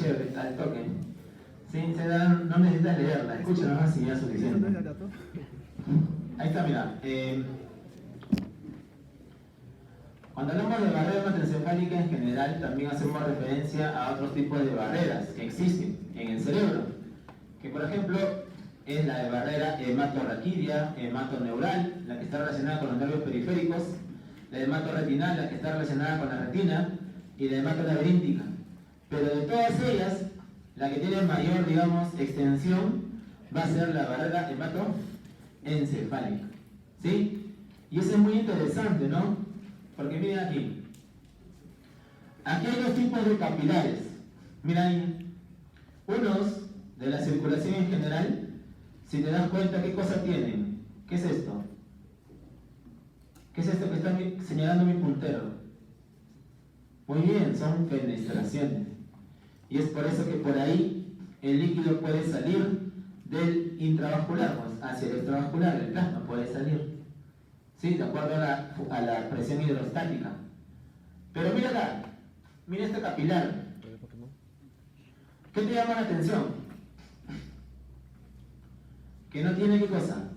chévere, al toque. Sí, no necesitas leerla, escucha nomás y ya es suficiente. Ahí está, mira. Cuando hablamos de barrera hematoencefálica en general, también hacemos referencia a otros tipos de barreras que existen en el cerebro, que por ejemplo es la de barrera hematorraquídea, hematoneural, la que está relacionada con los nervios periféricos, la hematorretinal, la que está relacionada con la retina, y la hematolaberíntica. Pero de todas ellas, la que tiene mayor, digamos, extensión va a ser la barrera hematoencefálica. ¿Sí? Y eso es muy interesante, ¿no? Porque miren aquí. Aquí hay dos tipos de capilares. Mira ahí. Unos de la circulación en general, si te das cuenta, ¿qué cosa tienen? ¿Qué es esto? ¿Qué es esto que está señalando mi puntero? Muy bien, son fenestraciones. Y es por eso que por ahí el líquido puede salir del intravascular, pues hacia el extravascular, el plasma puede salir. ¿Sí? De acuerdo a la presión hidrostática. Pero mira acá, mira este capilar. ¿Qué te llama la atención? Que no tiene ¿qué cosa?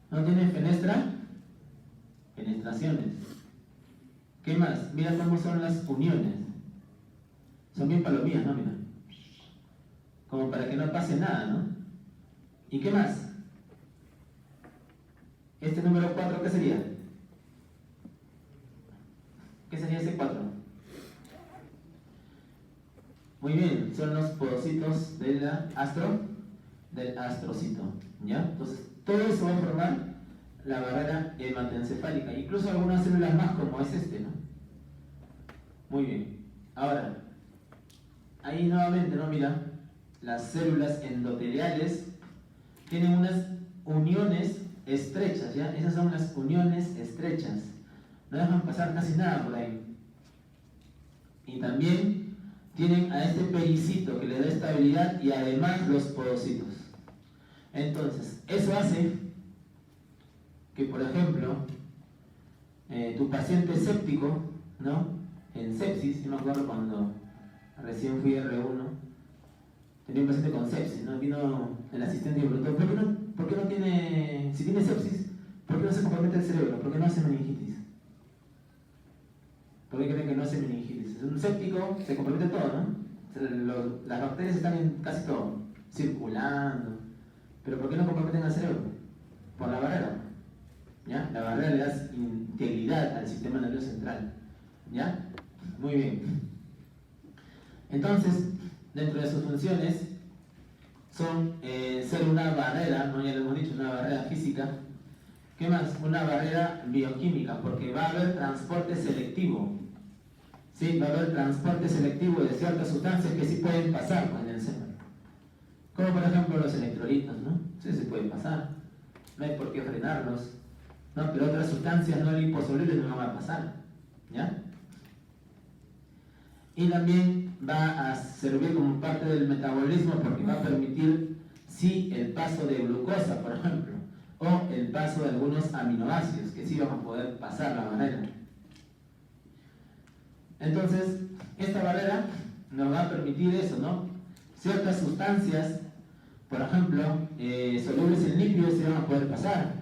No tiene fenestraciones. ¿Qué más? Mira cómo son las uniones. Son bien palomías, ¿no? Mira. Como para que no pase nada, ¿no? ¿Y qué más? Este número 4, ¿qué sería? ¿Qué sería ese 4? Muy bien, son los podocitos del astrocito, ¿ya? Entonces, todo eso va a formar la barrera hematoencefálica, incluso algunas células más como es este, ¿no? Muy bien. Ahora, ahí nuevamente, ¿no? Mira, las células endoteliales tienen unas uniones estrechas, ¿ya? Esas son las uniones estrechas. No dejan pasar casi nada por ahí. Y también tienen a este pericito que le da estabilidad y además los podocitos. Entonces, eso hace que, por ejemplo, tu paciente séptico, ¿no? En sepsis, yo me acuerdo cuando recién fui R1, tenía un paciente con sepsis, ¿no? Vino el asistente y me preguntó, ¿por qué no tiene, si tiene sepsis, ¿por qué no se compromete el cerebro? ¿Por qué no hace meningitis? ¿Por qué creen que no hace meningitis? Es un séptico, se compromete todo, ¿no? Las bacterias están en casi todo, circulando. ¿Pero por qué no comprometen al cerebro? Por la barrera. ¿Ya? La barrera le da integridad al sistema nervioso central. ¿Ya? Muy bien. Entonces, dentro de sus funciones son ser una barrera, ¿no? Ya lo hemos dicho, una barrera física. ¿Qué más? Una barrera bioquímica, porque va a haber transporte selectivo. ¿Sí? Va a haber transporte selectivo de ciertas sustancias que sí pueden pasar en el semen. Como por ejemplo los electrolitos, ¿no? Sí, se pueden pasar. No hay por qué frenarlos. ¿No? Pero otras sustancias no liposolubles no van a pasar. ¿Ya? Y también va a servir como parte del metabolismo porque va a permitir, sí, el paso de glucosa, por ejemplo, o el paso de algunos aminoácidos que sí van a poder pasar la barrera. Entonces, esta barrera nos va a permitir eso, ¿no? Ciertas sustancias, por ejemplo, solubles en lípidos sí van a poder pasar.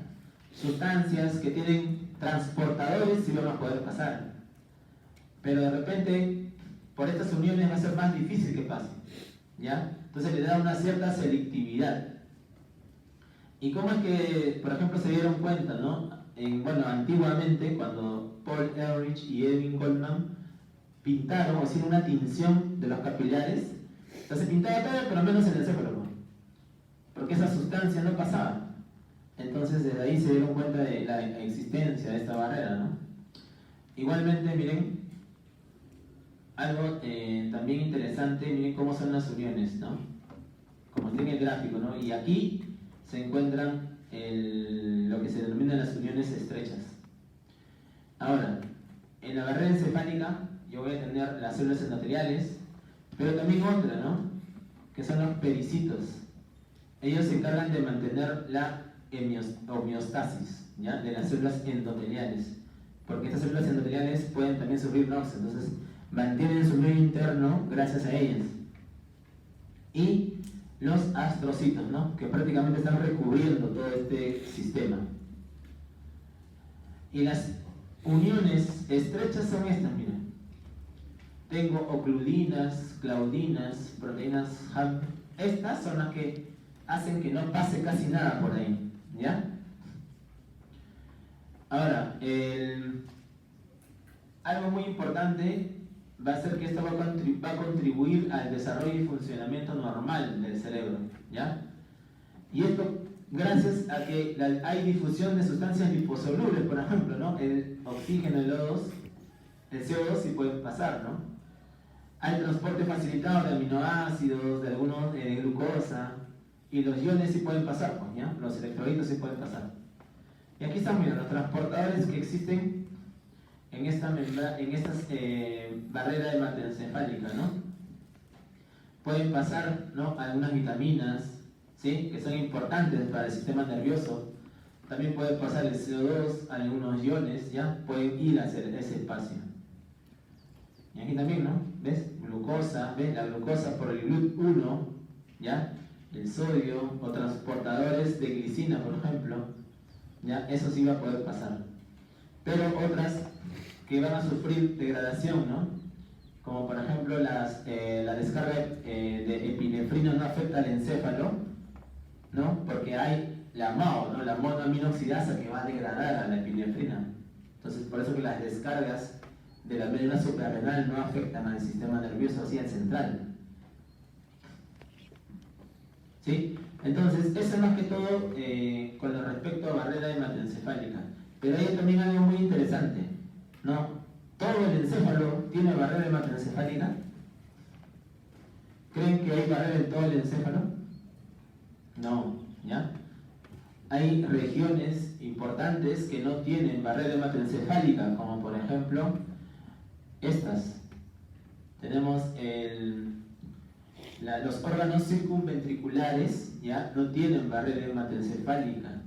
Sustancias que tienen transportadores sí van a poder pasar. Pero de repente, por estas uniones va a ser más difícil que pase, ¿ya? Entonces le da una cierta selectividad. ¿Y cómo es que, por ejemplo, se dieron cuenta, ¿no? Bueno, antiguamente, cuando Paul Ehrlich y Edwin Goldman pintaron o hicieron una tinción de los capilares, entonces pintaba todo, pero menos en el céfalo, porque esa sustancia no pasaba. Entonces desde ahí se dieron cuenta de la existencia de esta barrera, ¿no? Igualmente, miren, algo también interesante, miren cómo son las uniones, ¿no? Como está en el gráfico, ¿no? Y aquí se encuentran lo que se denominan las uniones estrechas. Ahora, en la barrera encefálica yo voy a tener las células endoteliales, pero también otra, ¿no? Que son los pericitos. Ellos se encargan de mantener la homeostasis, ¿ya? De las células endoteliales, porque estas células endoteliales pueden también sufrir NOx, entonces mantienen su medio interno interno gracias a ellas. Y los astrocitos, ¿no? Que prácticamente están recubriendo todo este sistema. Y las uniones estrechas son estas, miren. Tengo ocludinas, claudinas, proteínas HAM. Estas son las que hacen que no pase casi nada por ahí, ¿ya? Ahora, algo muy importante va a ser que esto va a contribuir al desarrollo y funcionamiento normal del cerebro, ¿ya? Y esto gracias a que hay difusión de sustancias liposolubles, por ejemplo, ¿no? El oxígeno, el O2, el CO2 sí puede pasar, ¿no? Hay transporte facilitado de aminoácidos, de algunos de glucosa, y los iones sí pueden pasar, pues, ¿ya? Los electrolitos sí pueden pasar. Y aquí están, mira, los transportadores que existen en esta barrera hematoencefálica, ¿no? Pueden pasar, ¿no?, algunas vitaminas, ¿sí?, que son importantes para el sistema nervioso. También puede pasar el CO2, algunos iones, ¿ya? Pueden ir hacia ese espacio. Y aquí también, ¿no? ¿Ves? Glucosa, ¿ves? La glucosa por el GLUT1, ¿ya? El sodio o transportadores de glicina, por ejemplo, ¿ya? Eso sí va a poder pasar. Pero otras que van a sufrir degradación, ¿no? Como por ejemplo la descarga de epinefrina no afecta al encéfalo, ¿no? Porque hay la MAO, ¿no? La monoaminoxidasa, que va a degradar a la epinefrina. Entonces, por eso que las descargas de la médula suprarrenal no afectan al sistema nervioso, así al central. ¿Sí? Entonces, eso es más que todo con lo respecto a barrera hematoencefálica. Pero hay también algo muy interesante, ¿no? ¿Todo el encéfalo tiene barrera hematoencefálica? ¿Creen que hay barrera en todo el encéfalo? No, ¿ya? Hay regiones importantes que no tienen barrera hematoencefálica, como por ejemplo estas. Tenemos los órganos circunventriculares, ¿ya? No tienen barrera hematoencefálica.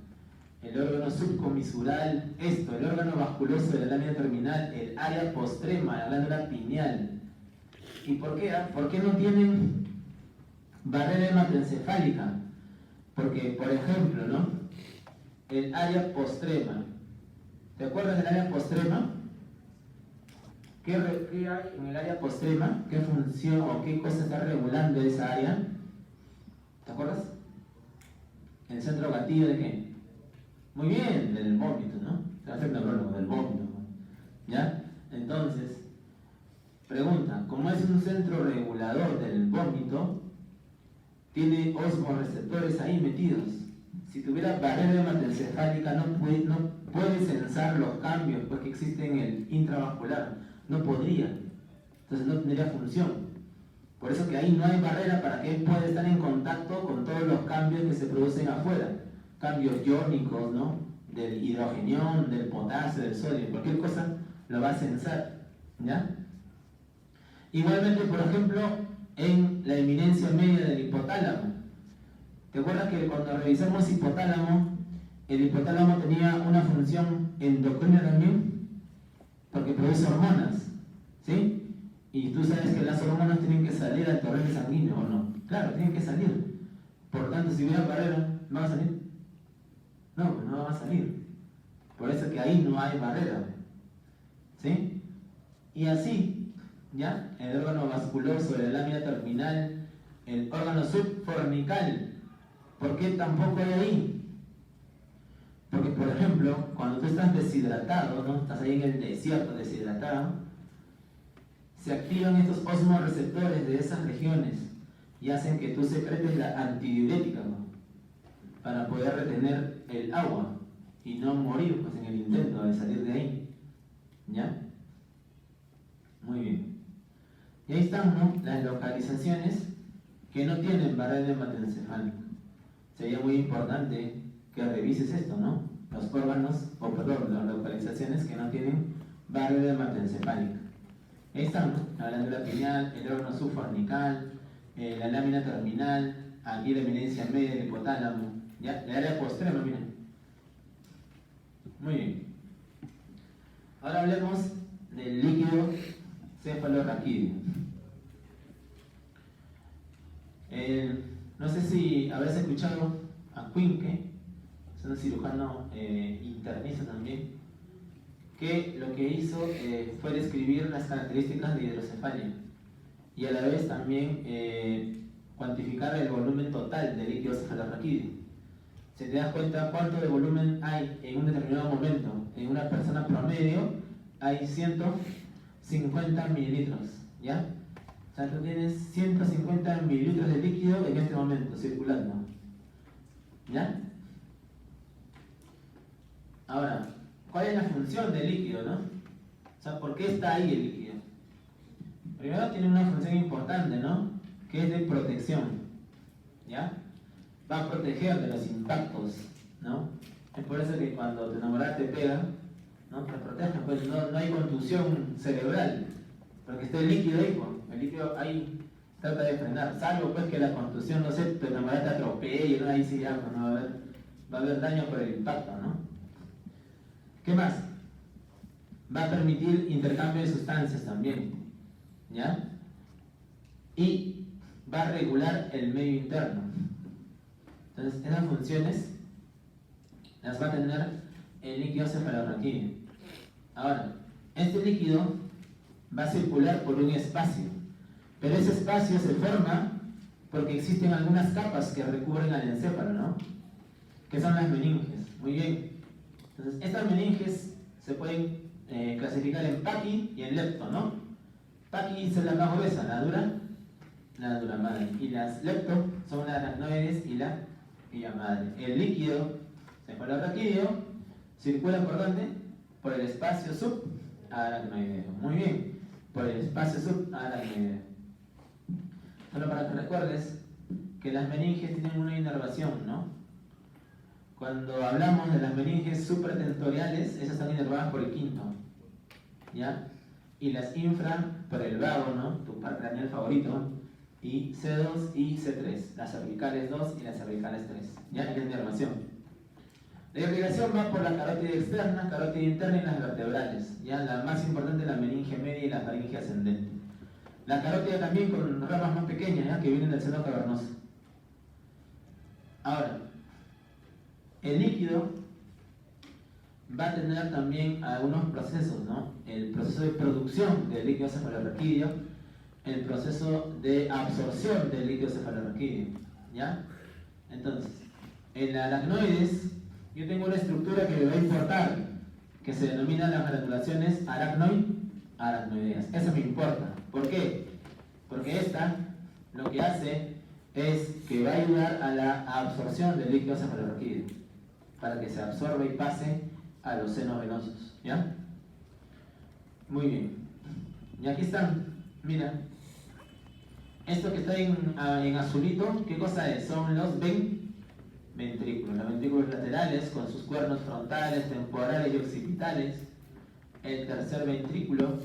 El órgano subcomisural, el órgano vasculoso de la lámina terminal, el área postrema, la glándula pineal. ¿Y por qué? ¿Por qué no tienen barrera hematoencefálica? Porque, por ejemplo, ¿no?, el área postrema. ¿Te acuerdas del área postrema? ¿Qué hay en el área postrema? ¿Qué función o qué cosa está regulando esa área? ¿Te acuerdas? ¿El centro gatillo de qué? Muy bien, del vómito, ¿no? Se va a hacer neurólogo, del vómito, ¿ya? Entonces, pregunta, como es un centro regulador del vómito, tiene osmoreceptores ahí metidos. Si tuviera barrera hematoencefálica no puede censar los cambios pues, que existen en el intravascular. No podría. Entonces no tendría función. Por eso que ahí no hay barrera para que él pueda estar en contacto con todos los cambios que se producen afuera. Cambios iónicos, ¿no?, del hidrogenión, del potasio, del sodio. Cualquier cosa lo va a censar, ¿ya? Igualmente, por ejemplo, en la eminencia media del hipotálamo. ¿Te acuerdas que cuando revisamos hipotálamo, el hipotálamo tenía una función endocrina también? Porque produce hormonas, ¿sí? Y tú sabes que las hormonas tienen que salir al torrente sanguíneo, ¿o no? Claro, tienen que salir. Por lo tanto, si hubiera barrera, ¿no va a salir? No, pues no va a salir. Por eso que ahí no hay barrera, ¿sí? Y así, ¿ya? El órgano vasculoso de la lámina terminal, el órgano subfornical. ¿Por qué tampoco hay ahí? Porque, por ejemplo, cuando tú estás deshidratado, ¿no?, estás ahí en el desierto deshidratado, se activan estos osmoreceptores de esas regiones y hacen que tú secretes la antidiurética, ¿no?, para poder retener el agua y no morir pues, en el intento de salir de ahí. ¿Ya? Muy bien. Y ahí están, ¿no?, las localizaciones que no tienen barrera hematoencefálica. Sería muy importante que revises esto, ¿no? Los órganos, las localizaciones que no tienen barrera hematoencefálica. Ahí están, ¿no? La glándula pineal, el órgano subfornical, la lámina terminal, aquí la eminencia media del hipotálamo, ¿ya? El área postrema, miren. Muy bien. Ahora hablemos del líquido cefalorraquídeo. habrás escuchado a Quinque, es un cirujano internista también, que lo que hizo fue describir las características de hidrocefalia y a la vez también cuantificar el volumen total del líquido cefalorraquídeo. Si te das cuenta cuánto de volumen hay en un determinado momento, en una persona promedio hay 150 mililitros, ¿ya? O sea, tú tienes 150 mililitros de líquido en este momento circulando, ¿ya? Ahora, ¿cuál es la función del líquido, no? O sea, ¿por qué está ahí el líquido? Primero tiene una función importante, ¿no? Que es de protección, ¿ya? Va a proteger de los impactos, ¿no? Es por eso que cuando tu enamorada te pega, ¿no? Te protege, pues no hay contusión cerebral, porque está el líquido ahí, pues. El líquido ahí trata de frenar, salvo pues que la contusión, no sé, tu enamorada te atropelle, ¿no? Ahí sí ya, pues, no va a haber daño por el impacto, ¿no? ¿Qué más? Va a permitir intercambio de sustancias también, ¿ya? Y va a regular el medio interno. Entonces, esas funciones las va a tener el líquido cefalorraquídeo. Ahora, este líquido va a circular por un espacio, pero ese espacio se forma porque existen algunas capas que recubren al encéfalo, ¿no? Que son las meninges. Muy bien. Entonces, estas meninges se pueden clasificar en paqui y en lepto, ¿no? Paqui es la más gruesa, la dura madre. Y las lepto son las aracnoides y la madre. El líquido cefalorraquídeo circula por ¿dónde? Por el espacio subaracnoideo. Muy bien, por el espacio subaracnoideo. Solo para que recuerdes que las meninges tienen una inervación, ¿no? Cuando hablamos de las meninges supratentoriales, esas están inervadas por el quinto, ¿ya? Y las infra por el vago, ¿no? Tu par craneal favorito, y C2 y C3, las cervicales 2 y las cervicales 3, ¿ya? Y la inervación. La irrigación va por la carótida externa, carótida interna y las vertebrales, ¿ya? La más importante es la meninge media y la faringe ascendente. La carótida también con ramas más pequeñas, ¿ya? Que vienen del seno cavernoso. Ahora, el líquido va a tener también algunos procesos, ¿no? El proceso de producción del líquido cefalorraquídeo, el proceso de absorción del líquido cefalorraquídeo, ¿ya? Entonces, en la aracnoides, yo tengo una estructura que me va a importar, que se denomina las granulaciones aracnoideas. Eso me importa. ¿Por qué? Porque esta lo que hace es que va a ayudar a la absorción del líquido cefalorraquídeo, para que se absorba y pase a los senos venosos, ¿ya? Muy bien. Y aquí están, mira. Esto que está en azulito, ¿qué cosa es? Son los ventrículos. Los ventrículos laterales con sus cuernos frontales, temporales y occipitales. El tercer ventrículo.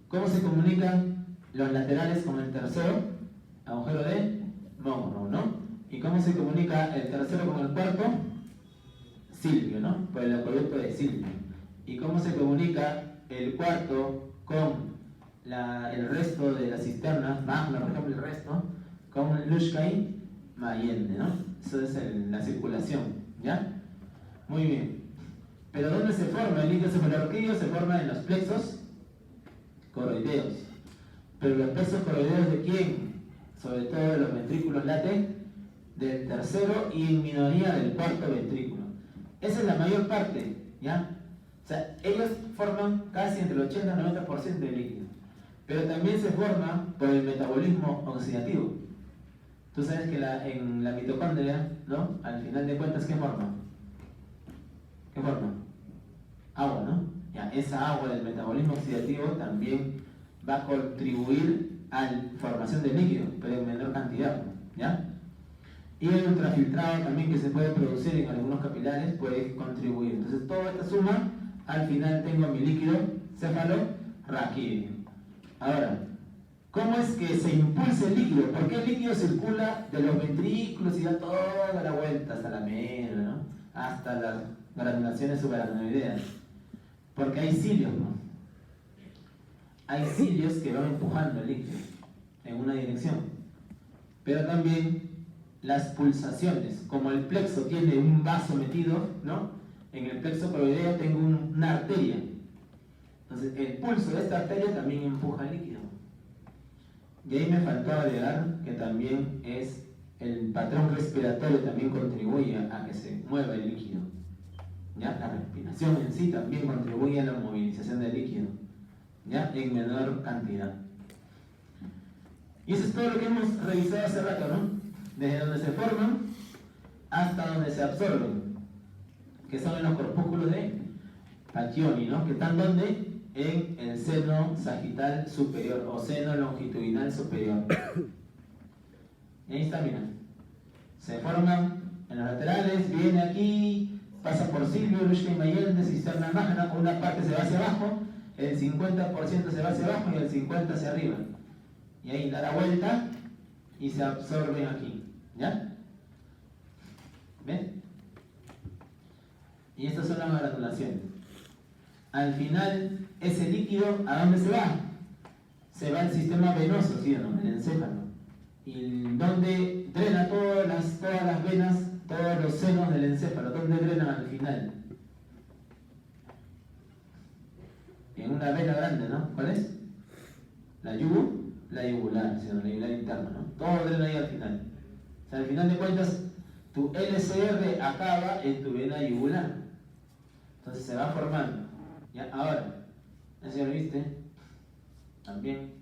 ¿Cómo se comunican los laterales con el tercero? Agujero de Monro, ¿no? ¿Y cómo se comunica el tercero con el cuarto? Silvio, ¿no? Por el acueducto de Silvio. ¿Y cómo se comunica el cuarto con el resto de las cisternas, Magna, por ejemplo, el resto, con Lushkai Mayende, ¿no? Eso es la circulación, ¿ya? Muy bien. ¿Pero dónde se forma el líquido cefalorraquídeo? Se forma en los plexos coroideos. ¿Pero los plexos coroideos de quién? Sobre todo de los ventrículos late del tercero y en minoría del cuarto ventrículo. Esa es la mayor parte, ¿ya? O sea, ellos forman casi entre el 80 y el 90% del líquido. Pero también se forma por el metabolismo oxidativo. Tú sabes que en la mitocondria, ¿no? Al final de cuentas, ¿qué forma? ¿Qué forma? Agua, ¿no? Ya, esa agua del metabolismo oxidativo también va a contribuir a la formación del líquido, pero en menor cantidad, ¿ya? Y el ultrafiltrado también que se puede producir en algunos capilares puede contribuir. Entonces, toda esta suma, al final tengo mi líquido cefalorraquídeo. Ahora, ¿cómo es que se impulsa el líquido? ¿Por qué el líquido circula de los ventrículos y da toda la vuelta hasta la médula, ¿no? Hasta las granulaciones subaracnoideas? Porque hay cilios, ¿no? Hay cilios que van empujando el líquido en una dirección. Pero también las pulsaciones. Como el plexo tiene un vaso metido, ¿no? En el plexo proideo tengo una arteria. Entonces, el pulso de esta arteria también empuja el líquido. Y ahí me faltó agregar que también es el patrón respiratorio también contribuye a que se mueva el líquido. ¿Ya? La respiración en sí también contribuye a la movilización del líquido, ¿ya? En menor cantidad. Y eso es todo lo que hemos revisado hace rato, ¿no? Desde donde se forman hasta donde se absorben, que son en los corpúsculos de Pacchioni, ¿no? Que están donde en el seno sagital superior o seno longitudinal superior. Y ahí está, mira. Se forman en los laterales, viene aquí, pasa por Silvio, Lushka y Mayende, cisterna magna, una parte se va hacia abajo, el 50% se va hacia abajo y el 50% hacia arriba. Y ahí da la vuelta y se absorben aquí. ¿Ya? ¿Ven? Y estas son las granulaciones. Al final, ese líquido, ¿a dónde se va? Se va al sistema venoso, ¿sí o no? El encéfalo. Y donde drena todas las venas, todos los senos del encéfalo. ¿Dónde drenan al final? En una vena grande, ¿no? ¿Cuál es? La yugular, ¿sí o no? La yugular interna, ¿no? Todo drena ahí al final. O sea, al final de cuentas, tu LCR acaba en tu vena yugular. Entonces se va formando. ¿Ya? Ahora, ¿ya lo viste? También.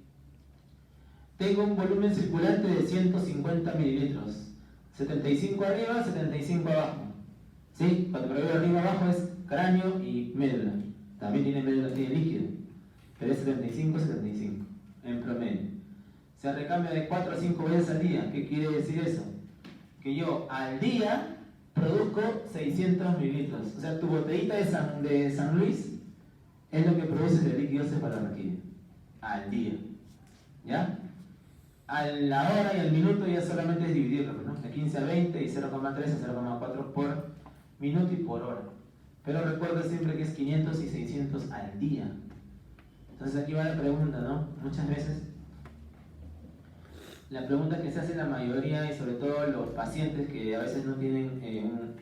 Tengo un volumen circulante de 150 mililitros. 75 arriba, 75 abajo. ¿Sí? Cuando me veo arriba abajo es cráneo y médula. También tiene médula, tiene líquido. Pero es 75 en promedio. Se recambia de 4 a 5 veces al día. ¿Qué quiere decir eso? Que yo al día produzco 600 mililitros. O sea, tu botellita de San Luis es lo que produce el líquido cefalorraquídeo al día. ¿Ya? A la hora y al minuto ya solamente es dividirlo, ¿no? De 15 a 20 y 0,3 a 0,4 por minuto y por hora. Pero recuerda siempre que es 500 y 600 al día. Entonces aquí va la pregunta, ¿no? Muchas veces la pregunta que se hace la mayoría y sobre todo los pacientes que a veces no tienen un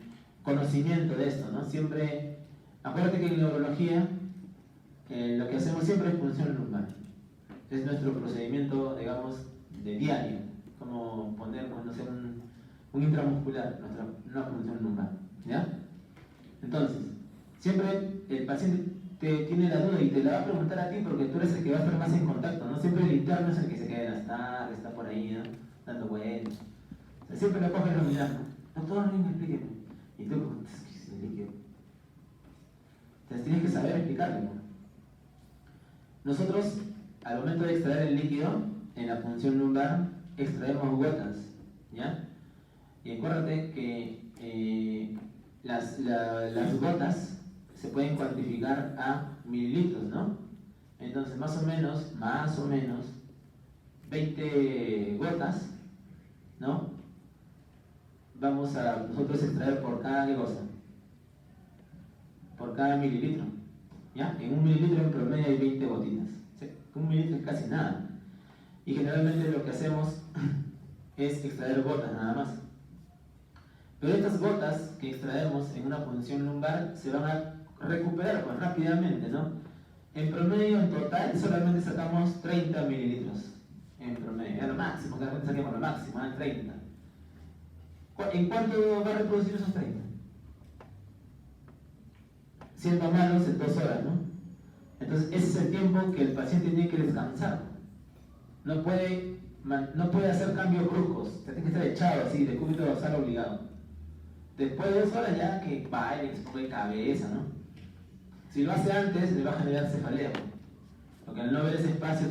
conocimiento de esto, ¿no? Siempre, acuérdate que en neurología lo que hacemos siempre es punción lumbar. Es nuestro procedimiento, digamos, de diario, como poner, no sé, un intramuscular, una punción lumbar, ¿ya? Entonces, siempre el paciente te tiene la duda y te la va a preguntar a ti porque tú eres el que va a estar más en contacto, ¿no? Siempre el interno es el que se queda en las tardes, está por ahí, ¿no? Dando vueltas. O sea, siempre lo coges y lo miras, ¿no? Doctor, explíqueme. Y tú, ¿qué es el líquido? Entonces tienes que saber explicarlo, ¿no? Nosotros, al momento de extraer el líquido, en la punción lumbar, extraemos gotas, ¿ya? Y acuérdate que las gotas se pueden cuantificar a mililitros, ¿no? Entonces, más o menos, 20 gotas, ¿no? Vamos a nosotros extraer por cada cosa, por cada mililitro, ¿ya? En un mililitro en promedio hay 20 gotitas. ¿Sí? Un mililitro es casi nada. Y generalmente lo que hacemos es extraer gotas nada más. Pero estas gotas que extraemos en una punción lumbar se van a recuperar pues, rápidamente, ¿no? En promedio, en total, solamente sacamos 30 mililitros. En promedio, a lo máximo, que repente saquemos lo máximo, 30. ¿En cuánto va a reproducir esos 30? Siendo malos en 2 horas, ¿no? Entonces, ese es el tiempo que el paciente tiene que descansar. No puede hacer cambios bruscos, se tiene que estar echado así, de cúbito dorsal obligado. Después de 2 horas ya que baile, que se ponga de cabeza, ¿no? Si lo hace antes, le va a generar cefalea. Porque al no ver ese espacio,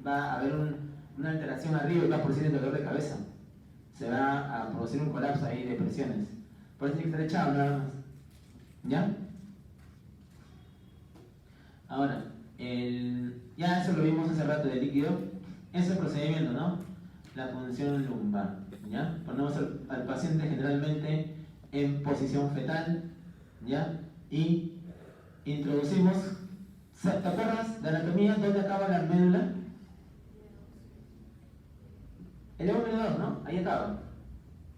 va a haber una alteración arriba y va a producir el dolor de cabeza. Se va a producir un colapso ahí de presiones. Por eso tiene que estar echado nada más. ¿Ya? Ahora, ya eso lo vimos hace rato del líquido. Ese es el procedimiento, ¿no? La punción lumbar. ¿Ya? Ponemos al paciente generalmente en posición fetal, ¿ya? Y introducimos, ¿te acuerdas de anatomía? ¿Dónde acaba la médula? El eumenador, ¿no? ahí acaba.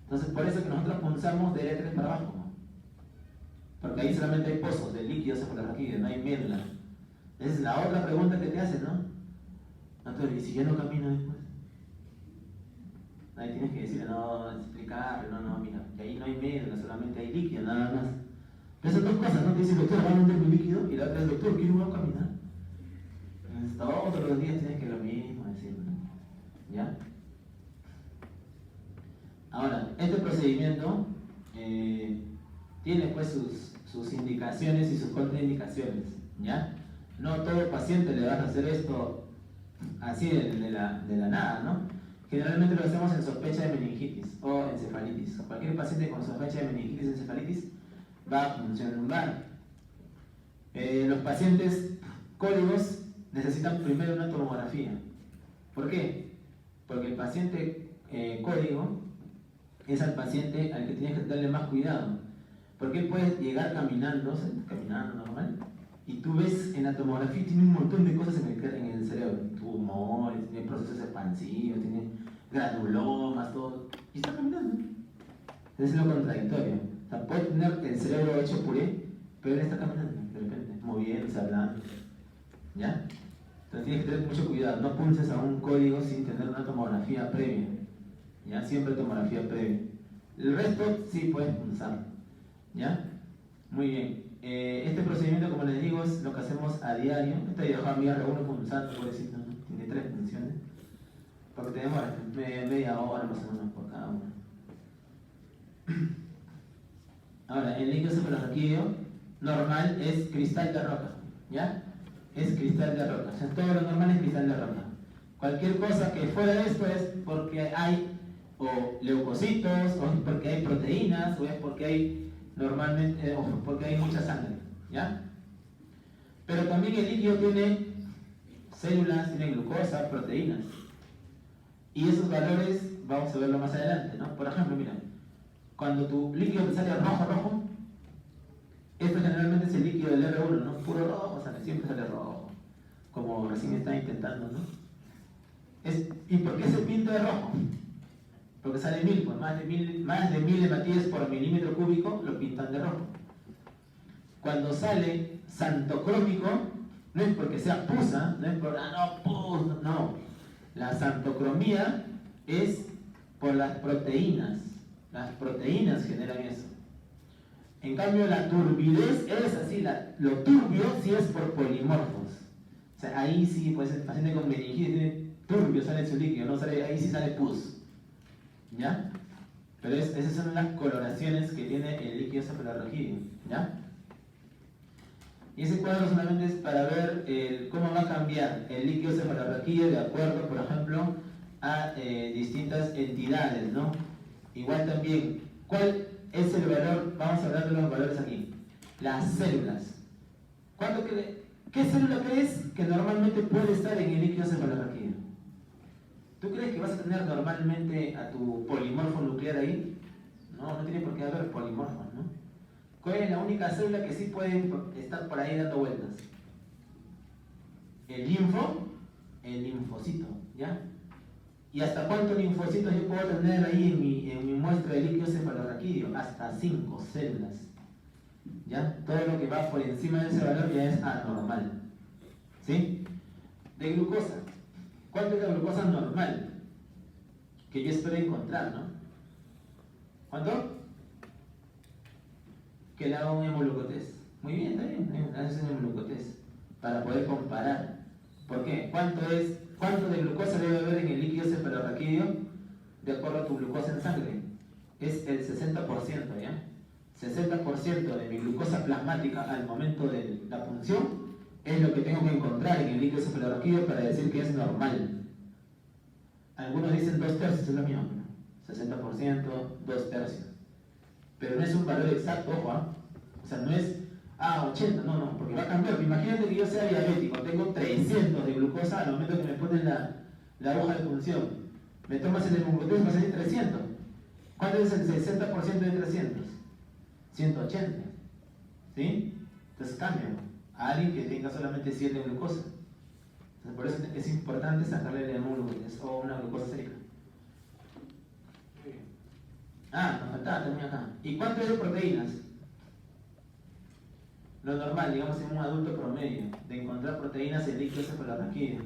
Entonces, por eso que nosotros punzamos de L3 para abajo, ¿no? Porque ahí solamente hay pozos de líquido cefalorraquídeo, no hay médula. Esa es la otra pregunta que te hacen, ¿no? Entonces, ¿y si yo no camino después? Ahí tienes que decirle, no, explicarle, no, mira, que ahí no hay médula, solamente hay líquido, nada más. Pero esas dos cosas, ¿no? Te dice, doctor, ¿va a vender mi líquido? Y la otra es, doctor, ¿quién va a caminar? Entonces, todos los días tienes que lo mismo decir, ¿no? ¿Ya? Ahora, este procedimiento tiene pues sus indicaciones y sus contraindicaciones, ¿ya? No todo paciente le vas a hacer esto así de la nada, ¿no? Generalmente lo hacemos en sospecha de meningitis o encefalitis. Cualquier paciente con sospecha de meningitis o encefalitis va a punción lumbar. Los pacientes cólicos necesitan primero una tomografía. ¿Por qué? Porque el paciente cólico es al paciente al que tienes que darle más cuidado. Porque él puede llegar caminando normal, y tú ves en la tomografía tiene un montón de cosas en el cerebro. Tumores, tiene procesos expansivos, tiene granulomas, todo. Y está caminando. Es lo contradictorio. O sea, puede tener el cerebro hecho puré, pero él está caminando, de repente, moviéndose, hablando. ¿Ya? Entonces tienes que tener mucho cuidado. No pulses a un código sin tener una tomografía previa. ¿Ya? Siempre tomografía previa. El resto sí puedes pulsar. ¿Ya? Muy bien. Este procedimiento, como les digo, es lo que hacemos a diario. Este dejó a mirar uno pulsando, pobrecito, ¿no? Tiene 3 funciones. Porque te demora media hora más o menos por cada uno. Ahora, el líquido cefalorraquídeo normal es cristal de roca. ¿Ya? Es cristal de roca. O sea, todo lo normal es cristal de roca. Cualquier cosa que fuera de esto es porque hay o leucocitos, o es porque hay proteínas, o es porque hay normalmente, porque hay mucha sangre, ¿ya? Pero también el líquido tiene células, tiene glucosa, proteínas. Y esos valores vamos a verlo más adelante, ¿no? Por ejemplo, mira, cuando tu líquido te sale rojo, esto generalmente es el líquido del R1, ¿no? Puro rojo, siempre sale rojo, como recién está intentando, ¿no? ¿Y por qué se pinta de rojo? Porque sale 1000, pues más de 1000 hematíes por milímetro cúbico lo pintan de rojo. Cuando sale santocrómico, no es porque sea pusa, no es por, no. La santocromía es por las proteínas. Las proteínas generan eso. En cambio, la turbidez es así, lo turbio sí es por polimorfos. O sea, ahí sí, pues el paciente con meningitis tiene turbio, sale su líquido, no sale, ahí sí sale pus. ¿Ya? Pero esas son las coloraciones que tiene el líquido cefalorraquídeo, ¿ya? Y ese cuadro solamente es para ver cómo va a cambiar el líquido cefalorraquídeo de acuerdo, por ejemplo, a distintas entidades, ¿no? Igual también, ¿cuál es el valor? Vamos a hablar de los valores aquí. Las células. ¿Qué célula crees que normalmente puede estar en el líquido cefalorraquídeo? ¿Tú crees que vas a tener normalmente a tu polimorfo nuclear ahí? No tiene por qué haber polimorfos, ¿no? ¿Cuál es la única célula que sí puede estar por ahí dando vueltas? El linfocito, ¿ya? ¿Y hasta cuántos linfocitos yo puedo tener ahí en mi muestra de líquido cefalorraquídeo? Hasta 5 células, ¿ya? Todo lo que va por encima de ese valor ya es anormal, ¿sí? De glucosa. ¿Cuánto es la glucosa normal? Que yo espero encontrar, ¿no? ¿Cuánto? Que le haga un hemoglucotest. Muy bien, está bien, haces un hemoglucotest para poder comparar. ¿Por qué? ¿Cuánto de glucosa debe haber en el líquido cefalorraquídeo de acuerdo a tu glucosa en sangre? Es el 60%, ¿ya? 60% de mi glucosa plasmática al momento de la punción es lo que tengo que encontrar en el líquido cefalorraquídeo para decir que es normal. Algunos dicen 2/3, es lo mío, 60%, 2/3. Pero no es un valor exacto, ojo, o sea, no es 80, no, porque va a cambiar. Imagínate que yo sea diabético, tengo 300 de glucosa al momento que me ponen la hoja de punción. Me tomas el hemoglucómetro, va a salir 300. ¿Cuánto es el 60% de 300? 180. ¿Sí? Entonces cambia a alguien que tenga solamente 100 de glucosa. Entonces, por eso es importante sacarle el hemoglucómetro o una glucosa sérica. acá. ¿Y cuánto es de proteínas? Lo normal, digamos en un adulto promedio, de encontrar proteínas en líquido cefalorraquídeo.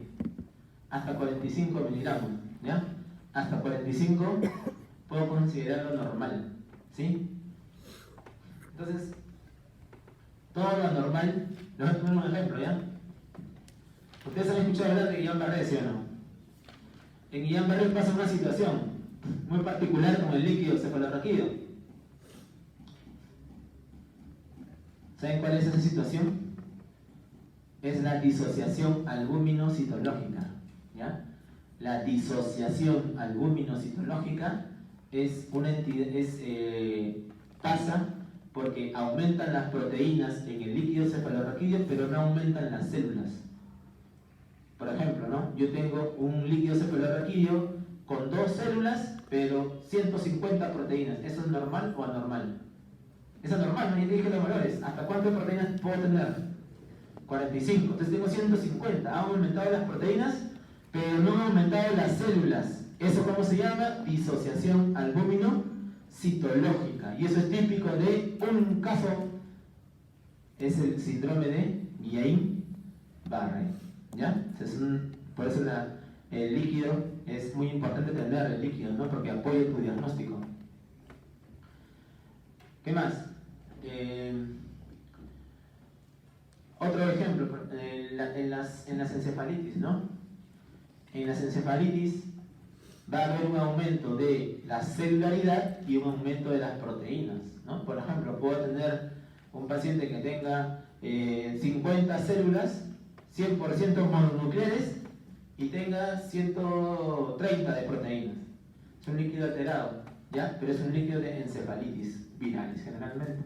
Hasta 45 miligramos, ¿ya? Hasta 45 puedo considerarlo normal, ¿sí? Entonces, todo lo anormal, les voy a poner un ejemplo, ¿ya? Ustedes han escuchado hablar de Guillain-Barré, ¿sí o no? En Guillain-Barré pasa una situación muy particular con el líquido cefalorraquídeo. ¿Saben cuál es esa situación? Es la disociación albúmino-citológica, ¿ya? La disociación albúmino-citológica es una entidad, pasa porque aumentan las proteínas en el líquido cefalorraquídeo, pero no aumentan las células. Por ejemplo, ¿no? Yo tengo un líquido cefalorraquídeo con 2 células, pero 150 proteínas. ¿Eso es normal o anormal? Es anormal, no, ya te dije los valores. ¿Hasta cuántas proteínas puedo tener? 45. Entonces tengo 150. Han aumentado las proteínas, pero no han aumentado las células. ¿Eso cómo se llama? Disociación albúmino-citológica. Y eso es típico de un caso. Es el síndrome de Guillain-Barré, ¿ya? Por eso el líquido es muy importante tener el líquido, ¿no? Porque apoya tu diagnóstico. ¿Qué más? Otro ejemplo, en las encefalitis, ¿no? En las encefalitis va a haber un aumento de la celularidad y un aumento de las proteínas, ¿no? Por ejemplo, puedo tener un paciente que tenga 50 células, 100% mononucleares y tenga 130 de proteínas. Es un líquido alterado, ¿ya? Pero es un líquido de encefalitis virales generalmente.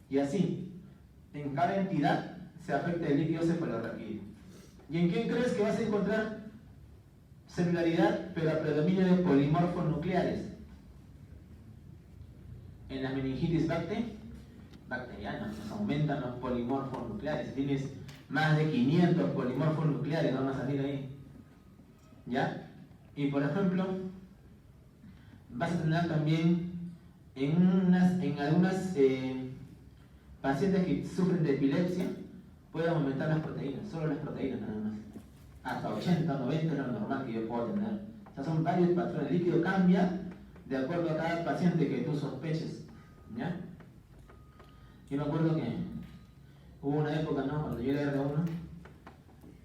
Y así, en cada entidad se afecta el líquido cefalorraquídeo. ¿Y en quién crees que vas a encontrar celularidad, pero a predominio de polimorfos nucleares? En la meningitis bacteriana, nos aumentan los polimorfos nucleares. Tienes más de 500 polimorfos nucleares, van a salir ahí. ¿Ya? Y por ejemplo, vas a tener también en algunas pacientes que sufren de epilepsia, pueden aumentar las proteínas, solo las proteínas nada más. Hasta 80, 90 es lo normal que yo puedo tener. O sea, son varios patrones. El líquido cambia de acuerdo a cada paciente que tú sospeches, ¿ya? Yo me acuerdo que hubo una época, ¿no? Cuando yo era R1,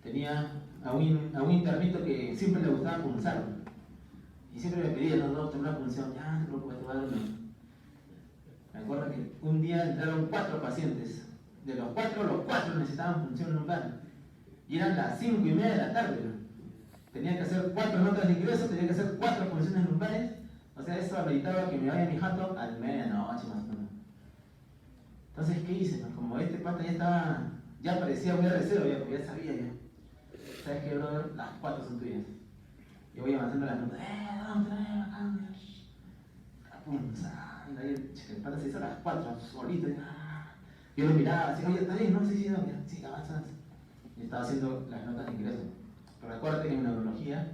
tenía a un internito que siempre le gustaba punzar. Y siempre me pedía, no, tengo una punción, ya, no te preocupes, te voy a dar una. Me acuerdo que un día entraron 4 pacientes. De los 4, los 4 necesitaban punción lumbar. Y eran las 5:30 de la tarde, ¿no? Tenía que hacer 4 notas de ingreso, tenía que hacer 4 punciones lumbares. O sea, eso habilitaba que me vaya a mi jato a la medianoche más o menos. Entonces, ¿qué hice? Como este pata ya parecía un R0, porque ya sabía ya. ¿Sabes qué, brother? Las 4 son tuyas. Yo voy avanzando las notas. ¿Dónde? Punzando. El pata se hizo a las 4, solito. Yo lo miraba así, oye, ¿está bien? No, sí, avanza. Y estaba haciendo las notas de ingreso. Pero acuérdate que en neurología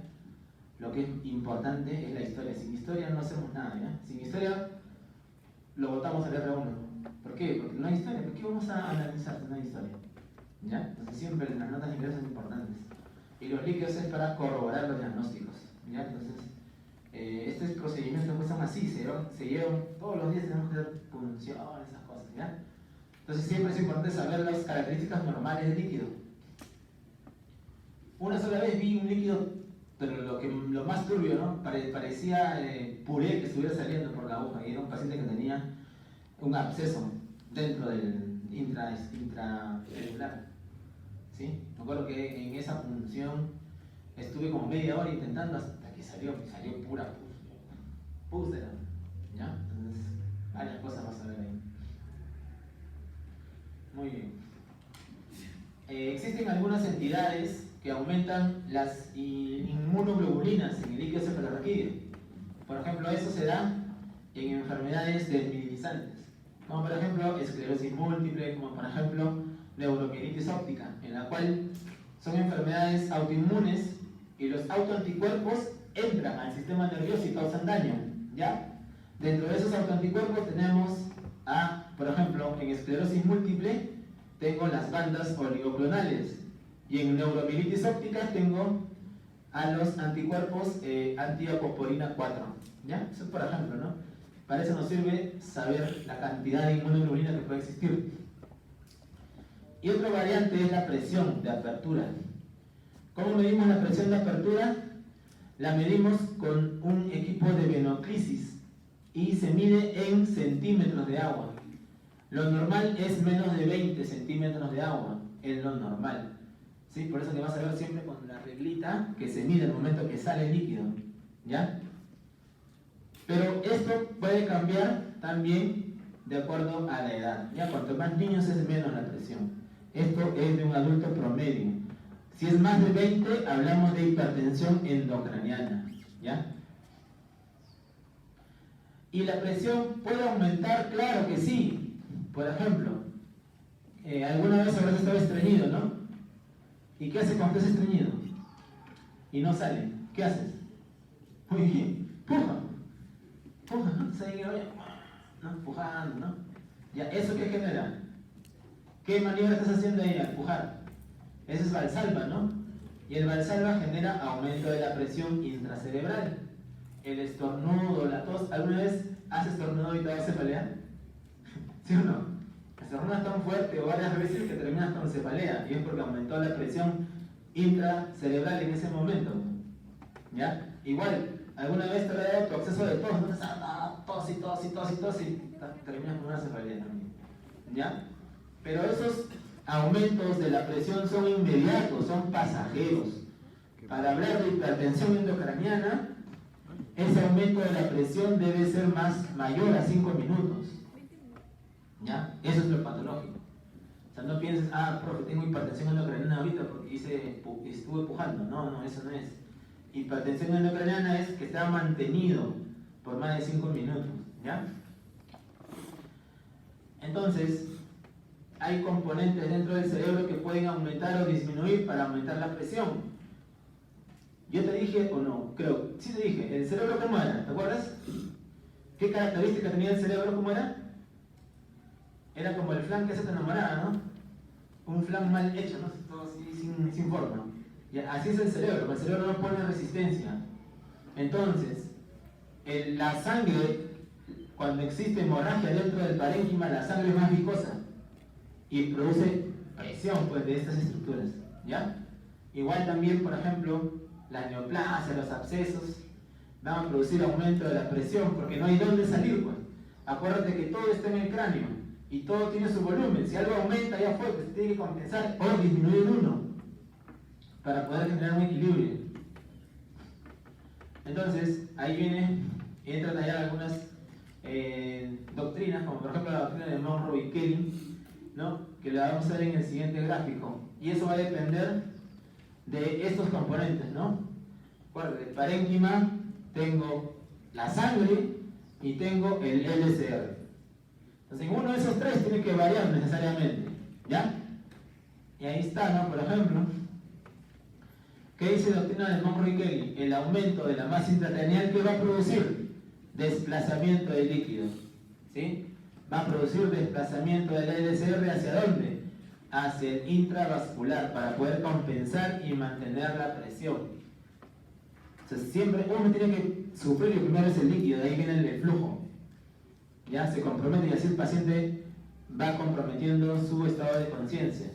lo que es importante es la historia. Sin historia no hacemos nada, ¿ya? Sin historia lo botamos al R1. ¿Por qué? Porque no hay historia. ¿Por qué vamos a analizar si no hay historia? ¿Ya? Entonces siempre las notas de ingreso son importantes. Y los líquidos es para corroborar los diagnósticos, ¿ya? Entonces, estos procedimientos pues son así, se llevan todos los días, tenemos que hacer punción, esas cosas, ¿ya? Entonces siempre es importante saber las características normales del líquido. Una sola vez vi un líquido, pero lo más turbio, ¿no? Parecía puré que estuviera saliendo por la aguja, y era un paciente que tenía un absceso dentro del intracelular, ¿sí? Me acuerdo que en esa punción estuve como media hora intentando hasta que salió pura pus, ¿ya? Entonces, varias cosas vas a ver ahí. Muy bien. Existen algunas entidades que aumentan las inmunoglobulinas en el líquido cefalorraquídeo. Por ejemplo, eso se da en enfermedades desmineralizantes, como por ejemplo esclerosis múltiple, como por ejemplo neuromielitis óptica, en la cual son enfermedades autoinmunes y los autoanticuerpos entran al sistema nervioso y causan daño, ¿ya? Dentro de esos autoanticuerpos tenemos por ejemplo, en esclerosis múltiple tengo las bandas oligoclonales y en neuromielitis óptica tengo a los anticuerpos antiaposporina 4. ¿Ya? Eso por ejemplo, ¿no? Para eso nos sirve saber la cantidad de inmunoglobulina que puede existir. Y otra variante es la presión de apertura. ¿Cómo medimos la presión de apertura? La medimos con un equipo de venoclisis y se mide en centímetros de agua. Lo normal es menos de 20 centímetros de agua, es lo normal. ¿Sí? Por eso que vas a ver siempre con la reglita que se mide al momento que sale el líquido. ¿Ya? Pero esto puede cambiar también de acuerdo a la edad. ¿Ya? Cuanto más niños es menos la presión. Esto es de un adulto promedio. Si es más de 20, hablamos de hipertensión endocraniana. ¿Ya? ¿Y la presión puede aumentar? Claro que sí. Por ejemplo, alguna vez habrás estado estreñido, ¿no? ¿Y qué haces cuando estás estreñido? Y no sale. ¿Qué haces? Muy bien. Puja. Puja, ¿no? ¿No? Pujando, ¿no? Ya, ¿eso qué genera? ¿Qué maniobra estás haciendo ahí al pujar? Eso es Valsalva, ¿no? Y el Valsalva genera aumento de la presión intracerebral. El estornudo, la tos. ¿Alguna vez has estornudado y te da cefalea? ¿Sí o no? Estornudas tan fuerte o varias veces que terminas con cefalea. Y es porque aumentó la presión intracerebral en ese momento. ¿Ya? Igual, ¿alguna vez te ha dado tu acceso de tos? ¿No? Tos y terminas con una cefalea también. ¿Ya? Pero esos aumentos de la presión son inmediatos, son pasajeros. Para hablar de hipertensión endocraniana, ese aumento de la presión debe ser mayor a 5 minutos. ¿Ya? Eso es lo patológico. O sea, no pienses, profe, tengo hipertensión endocraniana ahorita porque estuve pujando. No, eso no es. Hipertensión endocraniana es que está mantenido por más de 5 minutos. ¿Ya? Entonces, hay componentes dentro del cerebro que pueden aumentar o disminuir para aumentar la presión. Yo te dije, o no, creo, sí te dije, ¿el cerebro cómo era? ¿Te acuerdas? ¿Qué característica tenía el cerebro? ¿Cómo era? Era como el flan que se te enamoraba, ¿no? Un flan mal hecho, ¿no? Todo así, sin forma. Y así es el cerebro, el cerebro no pone resistencia. Entonces, la sangre, cuando existe hemorragia dentro del parénquima, la sangre es más viscosa y produce presión, pues, de estas estructuras. ¿Ya? Igual también, por ejemplo, la neoplasia, los abscesos, van a producir aumento de la presión porque no hay dónde salir, pues. Acuérdate que todo está en el cráneo y todo tiene su volumen. Si algo aumenta allá afuera, se tiene que compensar o disminuir uno para poder generar un equilibrio. Entonces, ahí entran allá algunas doctrinas, como por ejemplo la doctrina de Monroe y Kelly, ¿no? Que la vamos a ver en el siguiente gráfico. Y eso va a depender de estos componentes, ¿no? Recuerden, el parénquima, tengo la sangre y tengo el LCR. Entonces, uno de esos tres tiene que variar necesariamente, ¿ya? Y ahí está, ¿no? Por ejemplo, ¿qué dice la doctrina de Monroe y Kelly? El aumento de la masa intracraneal, que va a producir desplazamiento de líquido, ¿sí? Va a producir desplazamiento del LCR ¿hacia dónde? Hacia el intravascular, para poder compensar y mantener la presión. Entonces, siempre uno tiene que sufrir, y primero es el líquido, de ahí viene el flujo. Ya se compromete y así el paciente va comprometiendo su estado de conciencia.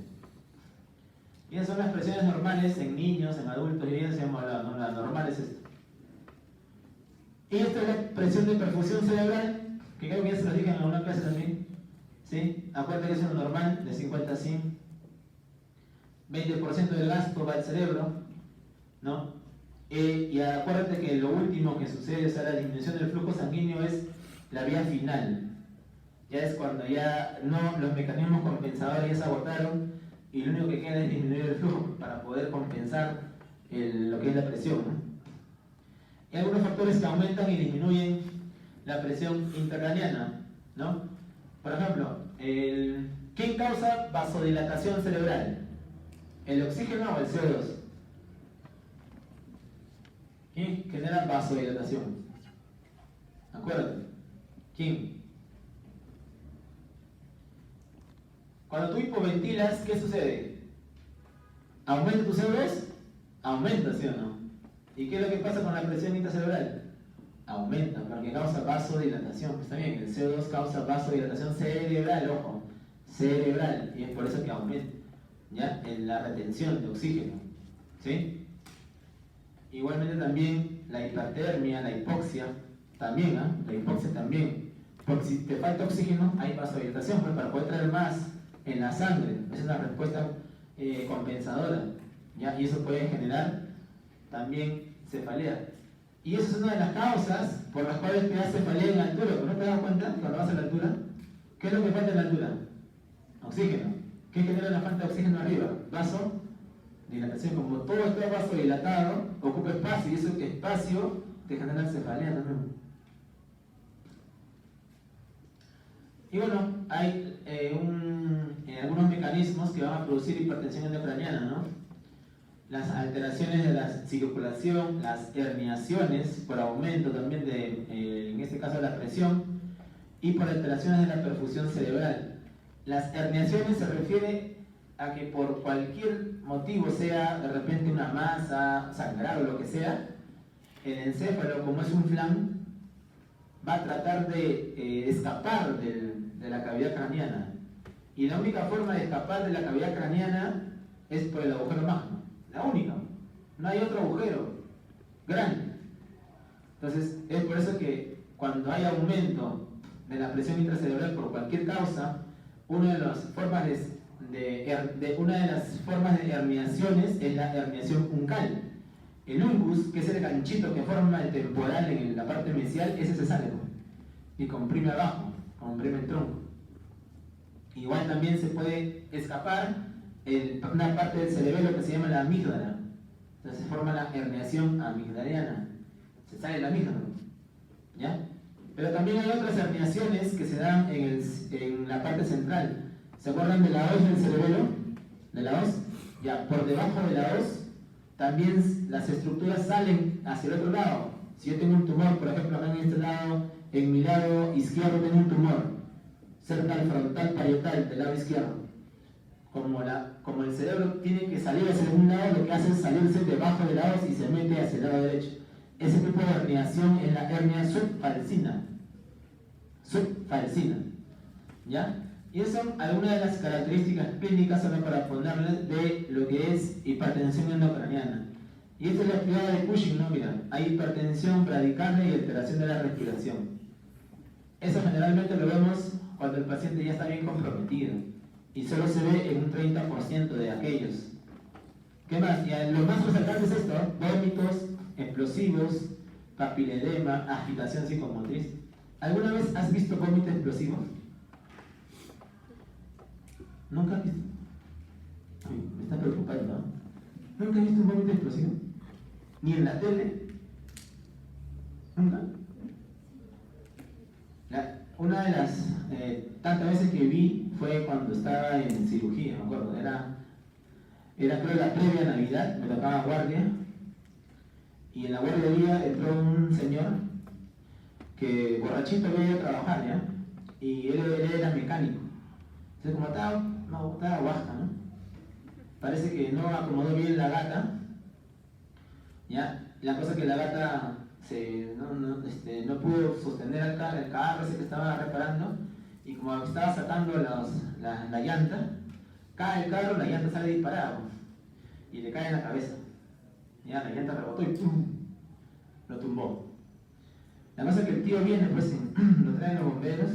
Y esas son las presiones normales en niños, en adultos, y ya se hemos hablado, ¿no? La normal es esto. Y esta es la presión de perfusión cerebral, que creo que ya se lo dije en alguna clase también. ¿Sí? Acuérdate que es lo normal, de 50 a 100. 20% del gasto va al cerebro, ¿no? Y acuérdate que lo último que sucede, o sea, la disminución del flujo sanguíneo es la vía final. Ya es cuando ya los mecanismos compensadores ya se agotaron y lo único que queda es disminuir el flujo para poder compensar lo que es la presión, ¿no? Y hay algunos factores que aumentan y disminuyen la presión intracraneana, ¿no? Por ejemplo, ¿quién causa vasodilatación cerebral? ¿El oxígeno o el CO2? ¿Quién genera vasodilatación? Acuérdate. ¿Quién? Cuando tú hipoventilas, ¿qué sucede? ¿Aumenta tu CO2? Aumenta, ¿sí o no? ¿Y qué es lo que pasa con la presión intracerebral? Aumenta, porque causa vasodilatación. Pues está bien, el CO2 causa vasodilatación cerebral, ojo, cerebral, y es por eso que aumenta, ¿ya? En la retención de oxígeno, ¿sí? Igualmente también la hipertermia, la hipoxia, también, ¿ah? La hipoxia también, porque si te falta oxígeno hay vasodilatación, pues para poder traer más en la sangre, esa es una respuesta compensadora, ¿ya? Y eso puede generar también cefalea. Y esa es una de las causas por las cuales te da cefalea en altura. ¿No te das cuenta cuando vas a la altura? ¿Qué es lo que falta en la altura? Oxígeno. ¿Qué genera la falta de oxígeno arriba? Vasodilatación. Como todo está vasodilatado, ocupa espacio y ese espacio te genera cefalea también. Y bueno, hay algunos mecanismos que van a producir hipertensión endocraniana, ¿no? Las alteraciones de la circulación, las herniaciones por aumento también de, en este caso, de la presión, y por alteraciones de la perfusión cerebral. Las herniaciones se refiere a que por cualquier motivo, sea de repente una masa, sangrar o lo que sea, el encéfalo, como es un flan, va a tratar de escapar de la cavidad craneana. Y la única forma de escapar de la cavidad craneana es por el agujero magno. La única. No hay otro agujero grande. Entonces, es por eso que cuando hay aumento de la presión intracerebral por cualquier causa, una de las formas de herniaciones es la herniación uncal. El uncus, que es el ganchito que forma el temporal en la parte mesial, ese se sale y comprime abajo, comprime el tronco. Igual también se puede escapar una parte del cerebelo que se llama la amígdala. Entonces se forma la herniación amigdaliana. Se sale la amígdala, ¿ya? Pero también hay otras herniaciones que se dan en la parte central. ¿Se acuerdan de la hoz del cerebelo? ¿De la hoz? Ya, por debajo de la hoz también las estructuras salen hacia el otro lado. Si yo tengo un tumor, por ejemplo, acá en este lado, en mi lado izquierdo tengo un tumor, cerca del frontal parietal del lado izquierdo. Como el cerebro tiene que salir hacia un lado, lo que hace es salirse debajo de la hoz y se mete hacia el lado derecho. Ese tipo de herniación es la hernia subfalcina. Subfalcina. ¿Ya? Y esas son algunas de las características clínicas, solo para ponerles, de lo que es hipertensión endocraniana. Y esta es la actividad de Cushing, ¿no? Mira, hay hipertensión, bradicardia y alteración de la respiración. Eso generalmente lo vemos cuando el paciente ya está bien comprometido. Y solo se ve en un 30% de aquellos. ¿Qué más? Y lo más resaltante es esto: vómitos, explosivos, papiledema, agitación psicomotriz. ¿Alguna vez has visto vómito explosivo? ¿Nunca has visto? Ay, me está preocupando, ¿no? ¿Nunca has visto un vómito explosivo? ¿Ni en la tele? ¿Nunca? Una de las tantas veces que vi fue cuando estaba en cirugía, me acuerdo. Era creo la previa Navidad, me tocaba guardia. Y en la guardería entró un señor que borrachito había ido a trabajar, ¿ya? Y él era mecánico. Entonces, como estaba guasca, ¿no? Parece que no acomodó bien la gata, ¿ya? La cosa que la gata no pudo sostener el carro ese que estaba reparando, y como estaba sacando la llanta, cae el carro, la llanta sale disparada, pues, y le cae en la cabeza. Ya, la llanta rebotó y ¡pum!, lo tumbó. La cosa es que el tío viene, pues lo traen los bomberos.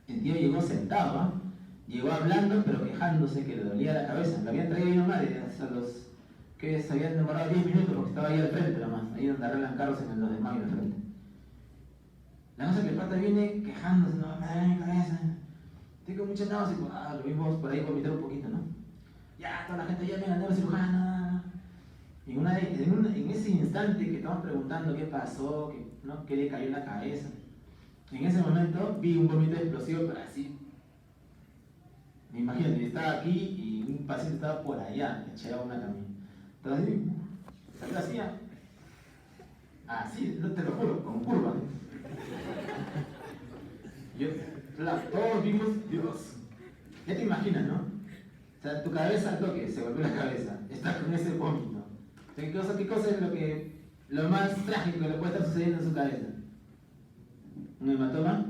El tío llegó sentado, ¿eh? Llegó hablando pero quejándose que le dolía la cabeza. Lo habían traído ahí nomás, que se habían demorado 10 minutos porque estaba ahí al frente nomás, ahí donde arreglan carros en el 2 de mayo al frente. La cosa es que el pata viene quejándose: no, me da mi cabeza, tengo mucha náusea. Lo vimos por ahí vomitar un poquito, ¿no? Ya, toda la gente ya me ganó el cirujano. Y en ese instante que estaban preguntando qué pasó, qué le cayó en la cabeza, en ese momento vi un vómito explosivo, pero así. Imagínate, estaba aquí y un paciente estaba por allá, le echaba una camilla. Entonces, salió así, no te lo juro, con curva. Claro, todos vimos, Dios. Ya te imaginas, ¿no? O sea, tu cabeza al toque, se volvió la cabeza. Estás con ese vómito. ¿Qué cosa es lo más trágico que le puede estar sucediendo en su cabeza? ¿Un hematoma?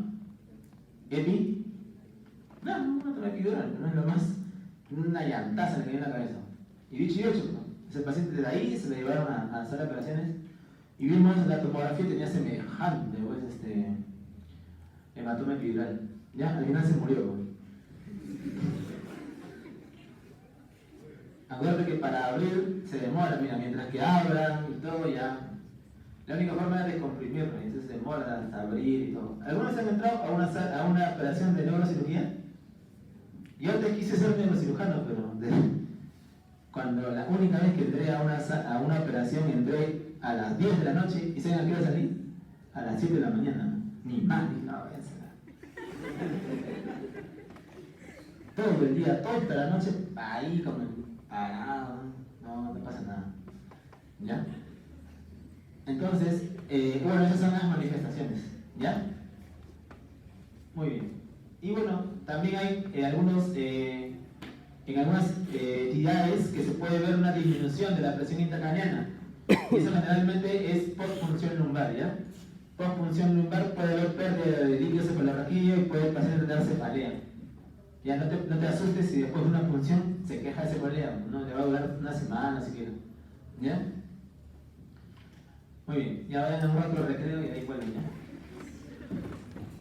¿Epi? No, una epidural, no es lo más. Una llantaza le cayó en la cabeza. Y dicho y hecho, ¿no? Ese paciente de ahí se lo llevaron a la sala de operaciones y vimos la tomografía y tenía semejante, pues, hematoma epidural. Ya, al final se murió, pues. Acuérdate que para abrir se demora, mira, mientras que abran y todo ya. La única forma es descomprimirlo, entonces se demora hasta abrir y todo. ¿Algunos han entrado a una operación de neurocirugía? Yo antes quise ser neurocirujano, pero cuando la única vez que entré a una operación entré a las 10 de la noche y ¿saben a qué hora salí? A las 7 de la mañana. Ni más, ni nada, todo el día, toda la noche, ahí como parado, no pasa nada. ¿Ya? Entonces, bueno, esas son las manifestaciones. ¿Ya? Muy bien. Y bueno, también hay en algunas entidades que se puede ver una disminución de la presión intracraneana. Y eso generalmente es postpunción lumbar, ¿ya? Postpunción lumbar puede haber pérdida de líquido cefalorraquídeo y puede el paciente tener cefalea. Ya no te asustes si después de una punción se queja de cefalea, ¿no? Le va a durar una semana siquiera. ¿Ya? Muy bien, ya vayan a un rato de recreo y ahí vuelven, ¿ya?